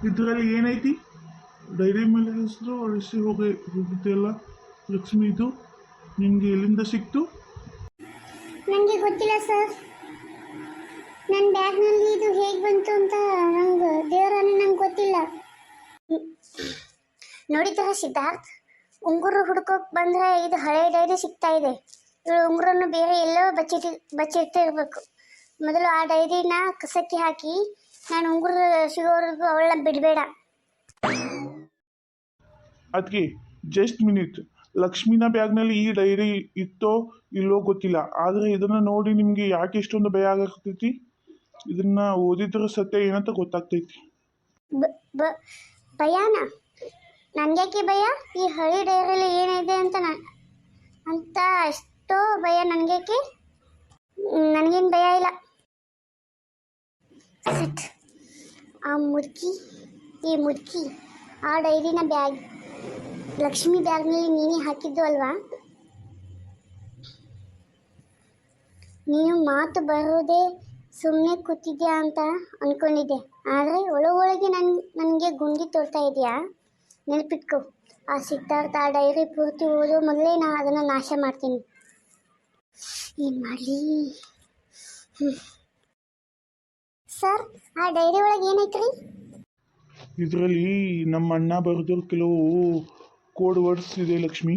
ಇದರಲ್ಲಿ ಏನೈತಿ? ಡೈರಿ ಮೇಲೆ ಹೆಸರು ಅಳಿಸಿ ಹೋಗಿದೆಯಲ್ಲ ಲಕ್ಷ್ಮಿ, ಇದು ನಿಮಗೆ ಎಲ್ಲಿಂದ ಸಿಕ್ತು? ನನಗೆ ಗೊತ್ತಿಲ್ಲ ಸರ್. ನನ್ನ ಬ್ಯಾಗ್ನಲ್ಲಿ ಇದು ಹೇಗೆ ಬಂತು ಅಂತ ನಂಗೆ ದೇವರನ್ನ ನಂಗೆ ಗೊತ್ತಿಲ್ಲ. ನೋಡಿದ್ರ ಸಿದ್ಧಾರ್ಥ್, ಉಂಗುರ ಹುಡ್ಕೋಕ್ ಬಂದರೆ ಇದು ಹಳೆ ಡೈರಿ ಸಿಗ್ತಾ ಇದೆ. ಇವಳು ಉಂಗುರನ್ನು ಬೇರೆ ಎಲ್ಲೋ ಬಚ್ಚಿಟ್ಟಿರ್ಬೇಕು. ಮೊದಲು ಆ ಡೈರಿನ ಕಸಕ್ಕೆ ಹಾಕಿ ನಾನು ಉಂಗುರ ಸಿಗೋವರೆಗೂ ಅವಳನ್ನ ಬಿಡಬೇಡ. ಅದಕ್ಕೆ ಜಸ್ಟ್ ಮಿನಿಟ್, ಲಕ್ಷ್ಮಿನ ಬ್ಯಾಗ್ನಲ್ಲಿ ಈ ಡೈರಿ ಇತ್ತೋ ಇಲ್ಲೋ ಗೊತ್ತಿಲ್ಲ, ಆದರೆ ಇದನ್ನು ನೋಡಿ ನಿಮಗೆ ಯಾಕೆ ಇಷ್ಟೊಂದು ಭಯ ಆಗತೈತಿ? ಇದನ್ನು ಓದಿದ್ರೆ ಸತ್ಯ ಏನಂತ ಗೊತ್ತಾಗ್ತೈತಿ. ಭಯಾನ? ನನಗ್ಯಾಕೆ ಭಯ? ಈ ಹಳಿ ಡೈರಿಯಲ್ಲಿ ಏನಿದೆ ಅಂತ ಎಷ್ಟೋ ಭಯ ನನಗೇಕೆ? ನನಗೇನು ಭಯ ಇಲ್ಲ. ಸಿಟ್. ಈ ಮುದುಕಿ ಆ ಡೈರಿನ ಲಕ್ಷ್ಮಿ ಬ್ಯಾಗ್ನಲ್ಲಿ ನೀನೇ ಹಾಕಿದ್ದು ಅಲ್ವಾ? ನೀನು ಮಾತು ಬರೋದೇ ಸುಮ್ಮನೆ ಕೂತಿದ್ಯಾ ಅಂತ ಅಂದ್ಕೊಂಡಿದ್ದೆ, ಆದರೆ ಒಳಗೊಳಗೆ ನನಗೆ ಗುಂಡಿ ತೋರ್ತಾ ಇದೆಯಾ? ನೆನಪಿಟ್ಕೊ, ಆ ಸಿದ್ಧಾರ್ಥ ಆ ಡೈರಿ ಪೂರ್ತಿ ಓದೋ ಮೊದಲೇ ನಾನು ಅದನ್ನು ನಾಶ ಮಾಡ್ತೀನಿ. ಏನು ಮಾಡಲಿ? ಸರ್, ಆ ಡೈರಿ ಒಳಗೆ ಏನೈತ್ರಿ? ಇದರಲ್ಲಿ ನಮ್ಮ ಅಣ್ಣ ಬರೆದಿರೋ ಕೆಲವು ಕೋಡ್ ವರ್ಡ್ಸ್ ಇದೆ ಲಕ್ಷ್ಮಿ.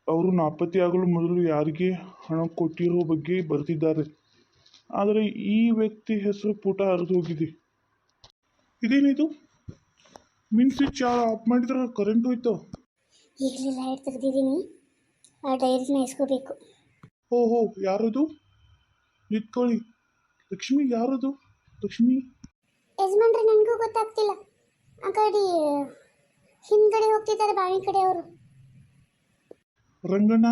ಅವರು ನಾಪತ್ತೆಯಾಗಲು ಮೊದಲು ಯಾರಿಗೆ ಹಣ ಕೊಟ್ಟಿರೋ ಬಗ್ಗೆ ಬರೆದಿದ್ದಾರೆ. ಆದರೆ ಈ ವ್ಯಕ್ತಿ ಹೆಸರು ಪುಟ ಹರಿದು ಹೋಗಿದೆ. ಇದೇನಿದು? ಸ್ವಿಚ್ ಆಫ್ ಮಾಡಿದ್ರೆ ಕರೆಂಟ್ ಹೋಯ್ತು. ಈಗಲೇ ಲೈಟ್ ತೆಗೆದಿದ್ದೀನಿ. ಆ ಡೈರಿನ ಇಸ್ಕೋಬೇಕು. ಓಹೋ, ಯಾರದು? ನಿಂತ್ಕೊಳ್ಳಿ. ಲಕ್ಷ್ಮಿ, ಯಾರದು? ಲಕ್ಷ್ಮಿ ಯಜಮಾನ್ರೆ, ನನಗೂ ಗೊತ್ತಾಗ್ತಿಲ್ಲ. ಆ ಕಡೆ ಹಿಂದ್ಗಡೆ ಹೋಗ್ತಿದ್ದಾರೆ ಬಾವಿ ಕಡೆ ಅವರು. ರಂಗಣ್ಣ?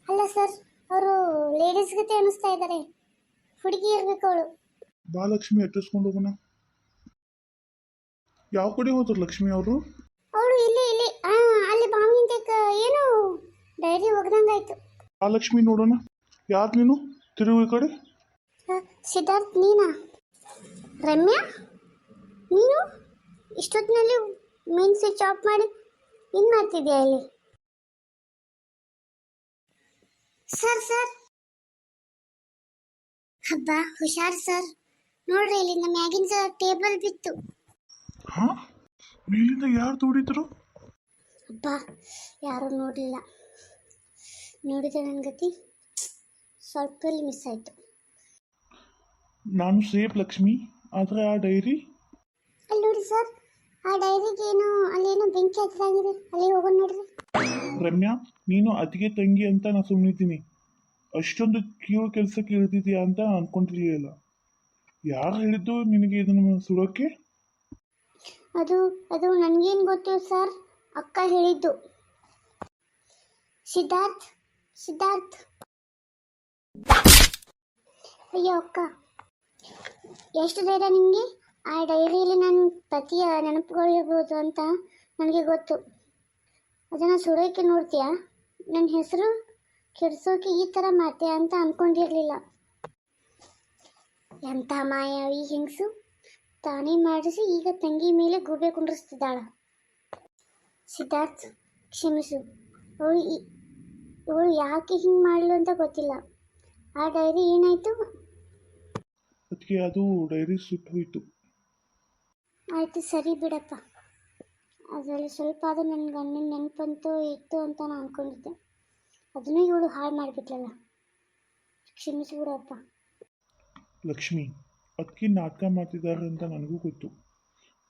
ಅಲ್ಲ ಸರ್, ಅವರು ಲೇಡೀಸ್ ಗತೆ ಅನಿಸ್ತಾ ಇದ್ದಾರೆ. ಹುಡುಗಿ ಇರ್ಬೇಕು ಅವಳು. ಬಾ ಲಕ್ಷ್ಮಿ, ಅಟ್ಟಿಸ್ಕೊಂಡು ಹೋಗೋಣ. ಯಾವ ಕಡೆ ಹೋದ್ರು ಲಕ್ಷ್ಮಿ ಅವರು? ಅವಳು ಇಲ್ಲಿ ಅಲ್ಲಿ ಬಾವಿ ಅಂತ ಏನು ಡೈರಿ ಒಗ್ದಂಗಾಯ್ತು. ಆ ಲಕ್ಷ್ಮಿ, ನೋಡೋಣ. ಯಾರು ನೀನು? ತಿರುವು ಈ ಕಡೆ. ಸಿದ್ಧಾರ್ಥ್, ನೀನಾ? ರಮ್ಯಾ, ನೀನು ಇಷ್ಟೊತ್ತಿನಲ್ಲಿ ಮೇನ್ ಸ್ವಿಚ್ ಆಫ್ ಮಾಡಿ ಏನು ಮಾಡ್ತಿದ್ಯಾ ಇಲ್ಲಿ? ಸರ್ ಹಬ್ಬ, ಹುಷಾರ್ ಸರ್. ನೋಡ್ರಿ, ಇಲ್ಲಿಂದ ಮ್ಯಾಗಿನ ಟೇಬಲ್ ಬಿತ್ತು. ಹಾ, ಮೇಲಿಂದ ಯಾರು ತೋಡಿದ್ರು? ಹಬ್ಬ, ಯಾರೂ ನೋಡಲಿಲ್ಲ. ನೋಡಿದ್ರೆ ನನ್ನ ಗತಿ ಸ್ವಲ್ಪಲ್ಲಿ ಮಿಸ್ ಆಯಿತು. ನಾನು ಸೇಫ್ ಲಕ್ಷ್ಮಿ, ಆದರೆ ಆ ಡೈರಿ? ಅಲ್ಲಿ ನೋಡಿ ಸರ್, ಆ ಡೈರಿಗೇನು ಅಲ್ಲೇನೋ ಬೆಂಕಿ ಹಚ್ಚಿದಾಗಿದೆ. ಅಲ್ಲಿ ಹೋಗೋಣ ನೋಡ್ರಿ. ರಮ್ಯಾ, ನೀನು ಅತಿಗೆ ತಂಗಿ ಅಂತ ನಾನು ಸುಮ್ಮನಿದ್ದೀನಿ. ಅಷ್ಟೊಂದು ಕೀಳು ಕೆಲಸಕ್ಕೆ ಇಳಿದಿದೆಯಾ ಅಂತ ಅಂದ್ಕೊಂಡಿರಲಿಲ್ಲ. ಯಾರು ಹೇಳಿದ್ದು ನಿನಗೆ ಇದನ್ನು ಸುಡೋಕ್ಕೆ? ಅದು ನನಗೇನು ಗೊತ್ತು ಸರ್, ಅಕ್ಕ ಹೇಳಿದ್ದು. ಸಿದ್ಧಾರ್ಥ್. ಅಯ್ಯೋ ಅಕ್ಕ, ಎಷ್ಟು ಧೈರ್ಯ ನಿಮಗೆ? ಆ ಡೈರಿಯಲ್ಲಿ ನನ್ನ ಪತಿಯ ನೆನಪುಗಳಿರ್ಬೋದು ಅಂತ ನನಗೆ ಗೊತ್ತು. ಅದನ್ನು ಸುಡೋಕ್ಕೆ ನೋಡ್ತೀಯಾ? ನನ್ನ ಹೆಸರು ಕೆಡಿಸೋಕೆ ಈ ಥರ ಮಾಡ್ತೀಯಾ ಅಂತ ಅಂದ್ಕೊಂಡಿರಲಿಲ್ಲ. ಎಂಥ ಮಾಯಾವಿ ಹೆಂಗಸು, ತಾನೇ ಮಾಡಿಸಿ ಈಗ ತಂಗಿ ಮೇಲೆ ಗೂಬೆ ಕುಂಡ್ರಿಸ್ತಿದ್ದಾಳ. ಸಿದ್ಧಾರ್ಥ್, ಕ್ಷಮಿಸು. ಅವಳು ಯಾಕೆ ಹಿಂಗೆ ಮಾಡಲು ಅಂತ ಗೊತ್ತಿಲ್ಲ. ಆ ಡೈರಿ ಏನಾಯಿತು? ಅದಕ್ಕೆ ಅದು ಡೈರಿ ಸುಟ್ಟು ಹೋಯಿತು. ಆಯಿತು, ಸರಿ ಬಿಡಪ್ಪ. ಅದರಲ್ಲಿ ಸ್ವಲ್ಪ ಅದು ನನ್ನ ಗಂಡನ ನೆನಪಂತೂ ಇತ್ತು ಅಂತ ನಾನು ಅಂದ್ಕೊಂಡಿದ್ದೆ. ಅದನ್ನೂ ಇವಳು ಹಾಳು ಮಾಡಿಬಿಟ್ಲಲ್ಲ. ಕ್ಷಮಿಸಿಬಿಡಪ್ಪ. ಲಕ್ಷ್ಮಿ, ಅದಕ್ಕೆ ನಾಟಕ ಮಾಡ್ತಿದ್ದಾರೆ ಅಂತ ನನಗೂ ಗೊತ್ತು.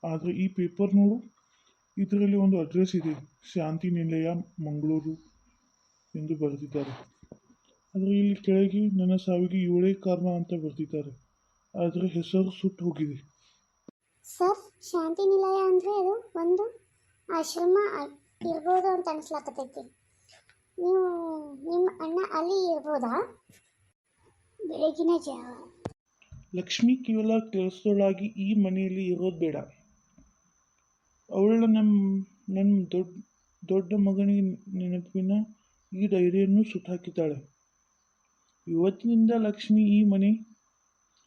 ಆದರೆ ಈ ಪೇಪರ್ ನೋಡು, ಇದರಲ್ಲಿ ಒಂದು ಅಡ್ರೆಸ್ ಇದೆ, ಶಾಂತಿ ನಿಲಯ, ಮಂಗಳೂರು ಎಂದು ಬರೆದಿದ್ದಾರೆ. ಆದರೆ ಇಲ್ಲಿ ಕೆಳಗೆ ನನ್ನ ಸಾವಿಗೆ ಇವಳೇ ಕಾರಣ ಅಂತ ಬರೆದಿದ್ದಾರೆ. ಆದರೆ ಹೆಸರು ಸುಟ್ಟು ಹೋಗಿದೆ. ಸರ್, ಶಾಂತಿ ನಿಲಯ ಅಂದರೆ ಅದು ಒಂದು ಆಶ್ರಮ ಇರ್ಬೋದು ಅಂತ ಅನಿಸ್ಲಾಕತೈತಿ. ನೀವು ನಿಮ್ಮ ಅಣ್ಣ ಅಲ್ಲಿ ಇರ್ಬೋದಾ? ಬೆಳಗಿನ ಜಾವ. ಲಕ್ಷ್ಮಿ ಕೇವಲ ಕೆಲಸದೊಳಗಾಗಿ ಈ ಮನೆಯಲ್ಲಿ ಇರೋದು ಬೇಡ. ಅವಳ ನನ್ನ ದೊಡ್ಡ ಮಗನಿಗೆ ನೆನಪಿನ ಈ ಡೈರಿಯನ್ನು ಸುಟ್ಟಾಕಿದ್ದಾಳೆ. ಇವತ್ತಿನಿಂದ ಲಕ್ಷ್ಮಿ ಈ ಮನೆ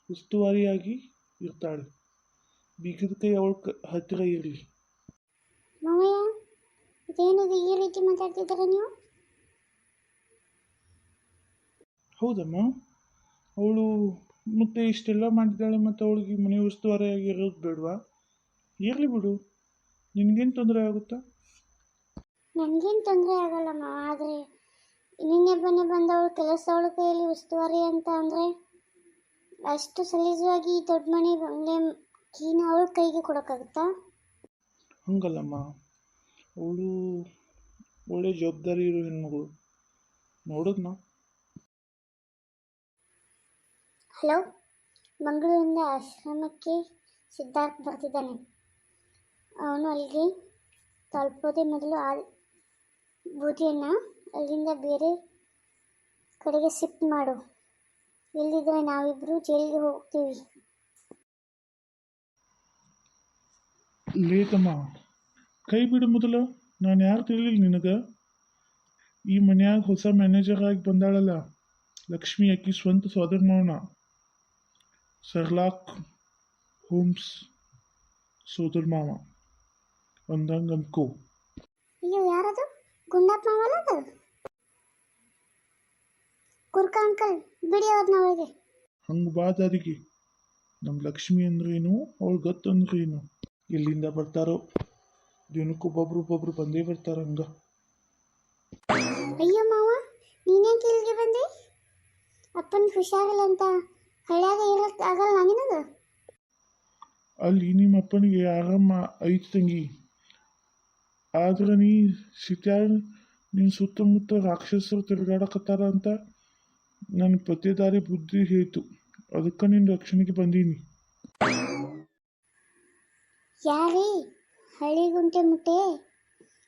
ಉಸ್ತುವಾರಿಯಾಗಿ ಇರ್ತಾಳೆ. ಬೀಗದ ಕೈ ಅವಳ ಹತ್ತಿರ ಇರಲಿ. ಮಾವಯ್ಯ ಇದೇನಿದೆ ಈ ರೀತಿ ಮಾತಾಡ್ತಿದ್ದೀರಾ ನೀವು? ಹೌದಮ್ಮ, ಅವಳು ಮತ್ತೆ ಇಷ್ಟೆಲ್ಲ ಮಾಡಿದ್ದಾಳೆ, ಮತ್ತು ಅವಳಿಗೆ ಮನೆ ಉಸ್ತುವಾರಿಯಾಗಿ ಇರೋದು ಬೇಡವಾ? ಇರಲಿ ಬಿಡು, ನಿನಗೇನು ತೊಂದರೆ ಆಗುತ್ತಾ? ನನಗೇನು ತೊಂದರೆ ಆಗಲ್ಲ ಮಾವ, ಆದರೆ ನಿನ್ನೆ ಬನ್ನಿ ಬಂದವಳು ಕೆಲಸದವಳ ಕೈಯಲ್ಲಿ ಉಸ್ತುವಾರಿ ಅಂತ ಅಂದರೆ ಅಷ್ಟು ಸಲೀಸಾಗಿ ದೊಡ್ಡ ಮನೆ ಬಂಗ್ಲೆ ಕೀನ ಅವಳ ಕೈಗೆ ಕೊಡೋಕ್ಕಾಗುತ್ತಾ? ಹಂಗಲ್ಲಮ್ಮ, ಅವಳು ಒಳ್ಳೆ ಜವಾಬ್ದಾರಿ ಇರೋ ಹೆಣ್ಮಗಳು. ನೋಡಿದ್ನ? ಹಲೋ, ಮಂಗಳೂರಿಂದ ಆಶ್ರಮಕ್ಕೆ ಸಿದ್ಧಾರ್ಥ್ ಬರ್ತಿದ್ದಾನೆ. ಅವನು ಅಲ್ಲಿಗೆ ತಲುಪೋದೇ ಮೊದಲು ಆ ಬೂದಿಯನ್ನು ಅಲ್ಲಿಂದ ಬೇರೆ ಕಡೆಗೆ ಶಿಫ್ಟ್ ಮಾಡು. ಇಲ್ಲದಿದ್ದರೆ ನಾವಿಬ್ಬರು ಜೈಲಿಗೆ ಹೋಗ್ತೀವಿ. ಲೇತಮ್ಮ, ಕೈ ಬಿಡು ಮೊದಲು. ನಾನು ಯಾರು ತಿಳಿಲಿಲ್ಲ ನಿನಗೆ? ಈ ಮನ್ಯಾಗ ಹೊಸ ಮ್ಯಾನೇಜರ್ ಆಗಿ ಬಂದಾಳಲ್ಲ ಲಕ್ಷ್ಮಿ, ಆಕಿ ಸ್ವಂತ ಸೋದರ ಮಾವನ ಸರ್ಲಾಕ್ ಹೋಮ್ಸ್ ಸೋದರ ಮಾವ ಅಂದಂಗೆ ಅಂದ್ಕೋ. ಅಯ್ಯೋ, ಯಾರದು? ಗುಂಡಪ್ಪ ಮಾವಲ್ಲ ಅದು? ಕುರ್ಕ ಅಂಕಲ್, ಬಿಡಿ ಅವ್ರನ್ನ ಒಳಗೆ. ಹಂಗೆ ಬಾದಾರಿಗೆ ನಮ್ಮ ಲಕ್ಷ್ಮಿ ಅಂದ್ರೇನು, ಅವಳು ಗತ್ತಂದ್ರೆ ಏನು? ಎಲ್ಲಿಂದ ಬರ್ತಾರೋ, ದಿನಕ್ಕೊಬ್ಬೊಬ್ರು ಬಂದೇ ಬರ್ತಾರೆ ಹಂಗೆ. ಅಯ್ಯೋ ಮಾವ, ನೀನೇನು ಇಲ್ಲಿಗೆ ಬಂದೆ? ಅಪ್ಪನ ಹುಷಾರಿಲ್ಲ ಅಂತ ಹಳ್ಯಾಗ ಹೇಳಕ್ ಆಗಲ್ಲ ನಿನಗೆ? ಅಲ್ಲಿ ನಿಮ್ಮ ಅಪ್ಪನಿಗೆ ಆರಾಮ ಐತಿ ತಂಗಿ, ಆದ್ರೆ ನೀ ಸಿಟ್ಯಾಗ ನಿನ್ನ ಸುತ್ತಮುತ್ತ ರಾಕ್ಷಸರು ತಿರುಗಾಡಕತ್ತಾರ ಅಂತ ನನ್ನ ಪತ್ತೇದಾರಿ ಬುದ್ಧಿ ಹೇಳ್ತು. ಅದಕ್ಕೆ ನಿನ್ನ ರಕ್ಷಣೆಗೆ ಬಂದೀನಿ. ಯಾರೇ ಹಳ್ಳಿ ಗುಂಟೆ ಮುಟ್ಟೆ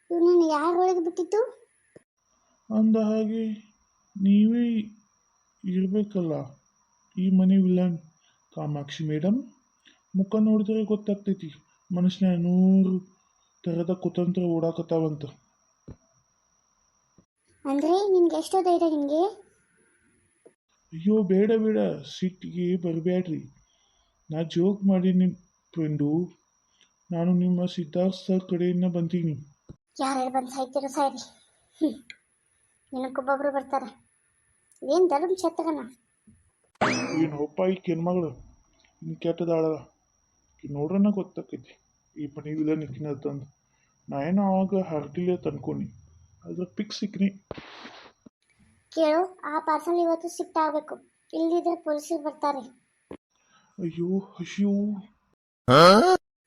ಇವನನ್ನು ಯಾರೊಳಗೆ ಬಿಟ್ಟಿತ್ತು? ಅಂದ ಹಾಗೆ ನೀವೇ ಇರಬೇಕಲ್ಲ ಈ ಮನೆ ವಿಲನ್. ಕಾಮಾಕ್ಷಿ ಮೇಡಮ್, ಮುಖ ನೋಡಿದ್ರೆ ಗೊತ್ತಾಗ್ತೈತಿ ಮನುಷ್ಯನ 100 ಥರದ ಕುತಂತ್ರ ಓಡಾಕತ್ತಾವಂತ. ಅಂದರೆ ನಿನ್ಗೆ ಎಷ್ಟೋ ಧೈರ್ಯ ನಿಮಗೆ? ಅಯ್ಯೋ ಬೇಡ ಬೇಡ, ಸಿಟ್ಟಿಗೆ ಬರಬೇಡ್ರಿ. ನಾ ಜೋಕ್ ಮಾಡೀನಿ ಫ್ರೆಂಡು. ನಾನು ನಿಮ್ಮ ಸಿದ್ಧಾರ್ಥ ಸರ್ ಕಡೆಯಿಂದ ಬಂದೀನಿ. ಯಾರು ಬಂದು ಸಾಯ್ತಿರೋ ಸಾಯ್ರಿ. ನಿನಗೊಬ್ಬೊಬ್ರು ಬರ್ತಾರೆ. ಏನು ಧರ್ಮ ಛತ್ರನ? ಏನು ಒಪ್ಪ ಈ ಕೆನ್ಮಗಳು ಇನ್ನು ಕೆಟ್ಟದಾಳಲ್ಲ, ನೋಡ್ರನ ಗೊತ್ತಾಕೈತಿ ಈ ಮನೆ ವಿಲನ್ ಇಕ್ಕಿನಂದು. ನಾ ಏನೋ ಆವಾಗ ಹರ್ಟಿಲೆ ತಂದ್ಕೊನಿ, ಅದ್ರ ಪಿಕ್ ಸಿಕ್ನಿ. ಕೇಳು, ಆ ಪಾರ್ಸಲ್ ಇವತ್ತು ಶಿಫ್ಟ್ ಆಗಬೇಕು, ಇಲ್ಲದಿದ್ರೆ ಪೊಲೀಸರು ಬರ್ತಾರೆ. ಅಯ್ಯೋ ಹಸಿವು.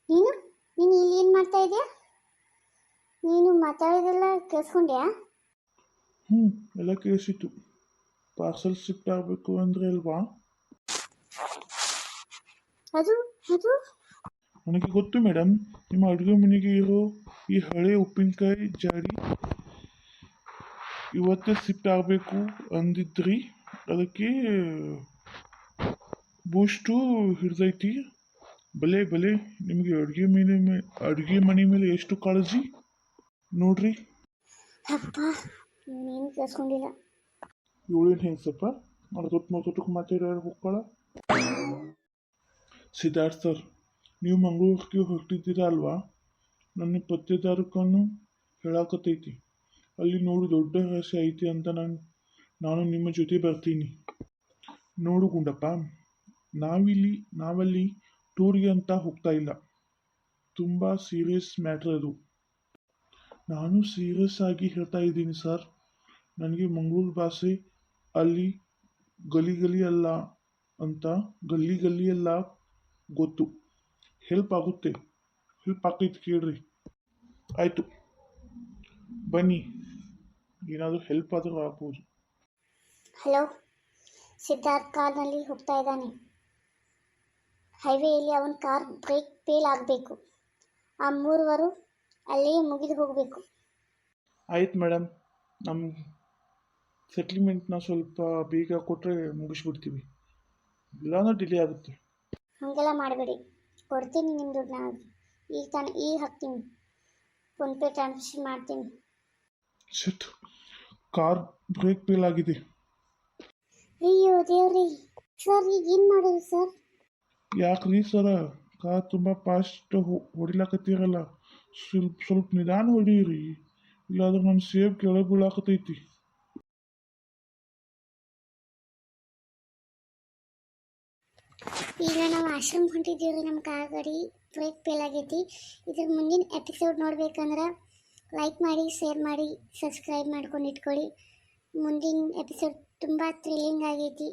ನೀನು ನೀನು ಇಲ್ಲಿ ಏನು ಮಾಡ್ತಾ ಇದೆಯಾ? ನೀನು ಮಾತಾಡೋದೆಲ್ಲ ಕೇಳಿಸ್ಕೊಂಡ್ಯಾ? ಎಲ್ಲ ಕೇಳಿಸಿತ್ತು. ಪಾರ್ಸಲ್ ಶಿಫ್ಟ್ ಆಗಬೇಕು ಅಂದ್ರೆ ಅಲ್ವಾ? ಅದು ಅದು ನನಗೆ ಗೊತ್ತು ಮೇಡಮ್, ನಿಮ್ಮ ಅಡುಗೆ ಮನೆಗೆ ಇರೋ ಈ ಹಳೆ ಉಪ್ಪಿನಕಾಯಿ ಜಾಡಿ ಇವತ್ತೇ ಶಿಫ್ಟ್ ಆಗಬೇಕು ಅಂದಿದ್ರಿ. ಅದಕ್ಕೆ ಬೂಸ್ಟು ಹಿಡ್ದೈತಿ. ಬಲೆ ಬಲೆ, ನಿಮಗೆ ಅಡುಗೆ ಮನೆ ಮೇಲೆ ಎಷ್ಟು ಕಾಳಜಿ ನೋಡ್ರಿ. ಅಪ್ಪ, ನೀನು ಕೇಳಿಸ್ಕೊಂಡಿಲ್ಲ. ಇವಳೇನು ಹೆಂಗಸಪ್ಪ ಮರ್ತೊಟ್ಟು ಮಾತಾಡೋರು ಹೋಗ್ಕೊಳ. ಸಿದ್ಧಾರ್ಥ ಸರ್, ನೀವು ಮಂಗಳೂರಿಗೆ ಹೊರಟಿದ್ದೀರಾ ಅಲ್ವಾ? ನನ್ನ ಪತ್ತೇದಾರಕನು ಹೇಳಾಕತೈತಿ. ಅಲ್ಲಿ ನೋಡು ದೊಡ್ಡ ರಹಸ್ಯ ಐತಿ ಅಂತ ನಾನು ನಿಮ್ಮ ಜೊತೆ ಬರ್ತೀನಿ. ನೋಡು ಗುಂಡಪ್ಪ, ನಾವಲ್ಲಿ ಟೂರಿಗೆ ಅಂತ ಹೋಗ್ತಾ ಇಲ್ಲ. ತುಂಬ ಸೀರಿಯಸ್ ಮ್ಯಾಟ್ರ್ ಅದು. ನಾನು ಸೀರಿಯಸ್ ಆಗಿ ಹೇಳ್ತಾ ಇದ್ದೀನಿ ಸರ್. ನನಗೆ ಮಂಗಳೂರು ಭಾಷೆ ಅಲ್ಲಿ ಗಲಿ ಅಲ್ಲ ಅಂತ ಗಲ್ಲಿ ಅಲ್ಲ ಗೊತ್ತು. ಹೆಲ್ಪ್ ಆಕೈತಿ ಕೇಳ್ರಿ. ಆಯಿತು ಬನ್ನಿ, ಏನಾದರೂ ಹೆಲ್ಪ್ ಆದರೂ ಆಗ್ಬೋದು. ಹಲೋ, ಸಿದ್ಧಾರ್ಥ್ ಕಾರ್ನಲ್ಲಿ ಹೋಗ್ತಾ ಇದ್ದಾನೆ. ಹೈವೇಯಲ್ಲಿ ಅವನ ಕಾರ್ ಬ್ರೇಕ್ ಫೇಲ್ ಆಗಬೇಕು. ಆ 3 ವಾರ ಅಲ್ಲಿಯೇ ಮುಗಿದು ಹೋಗಬೇಕು. ಆಯ್ತು ಮೇಡಮ್, ನಮ್ಮ ಸೆಟ್ಲ್ಮೆಂಟ್ನ ಸ್ವಲ್ಪ ಬೇಗ ಕೊಟ್ಟರೆ ಮುಗಿಸ್ಬಿಡ್ತೀವಿ, ಇಲ್ಲಾಂದ್ರೆ ಡಿಲೇ ಆಗುತ್ತೆ. ಹಾಗೆಲ್ಲ ಮಾಡಬೇಡಿ, ಕೊಡ್ತೀನಿ ನಿಮ್ಮ ದುಡ್ಡು. ಈಗ ಹಾಕ್ತೀನಿ, ಫೋನ್ಪೇ ಟ್ರಾನ್ಸಾಕ್ಷನ್ ಮಾಡ್ತೀನಿ. ಶಟ್, ಕಾರ್ ಬ್ರೇಕ್ ಫೇಲ್ ಆಗಿದೆ. ಅಯ್ಯೋ ದೇವ್ರಿ, ಸರ್ ಈಗ ಏನು ಮಾಡೋದು ಸರ್? ಯಾಕ್ರಿ ಸರ, ಕಾರ್ ತುಂಬ ಫಾಸ್ಟ್ ಹೊಡಿಲಾಕತ್ತೀರಲ್ಲ, ಸ್ವಲ್ಪ ಸ್ವಲ್ಪ ನಿಧಾನ ಹೊಡೀರಿ, ಇಲ್ಲಾಂದ್ರೆ ನನ್ನ ಸೇಬ್ ಕೆಳಗೆ ಬೀಳಾಕತೈತಿ. ಈಗ ನಾವು ಆಶ್ರಮ ಹೊಂಟಿದ್ದೀವಿ ರೀ. ನಮ್ಮ ಕಾರ್ ಗಾಡಿ ಬ್ರೇಕ್ ಫೇಲ್ ಆಗೈತಿ. ಇದ್ರ ಮುಂದಿನ ಎಪಿಸೋಡ್ ನೋಡ್ಬೇಕಂದ್ರೆ ಲೈಕ್ ಮಾಡಿ, ಶೇರ್ ಮಾಡಿ, ಸಬ್ಸ್ಕ್ರೈಬ್ ಮಾಡ್ಕೊಂಡು ಇಟ್ಕೊಳ್ಳಿ. ಮುಂದಿನ ಎಪಿಸೋಡ್ ತುಂಬ ಥ್ರಿಲ್ಲಿಂಗ್ ಆಗೈತಿ.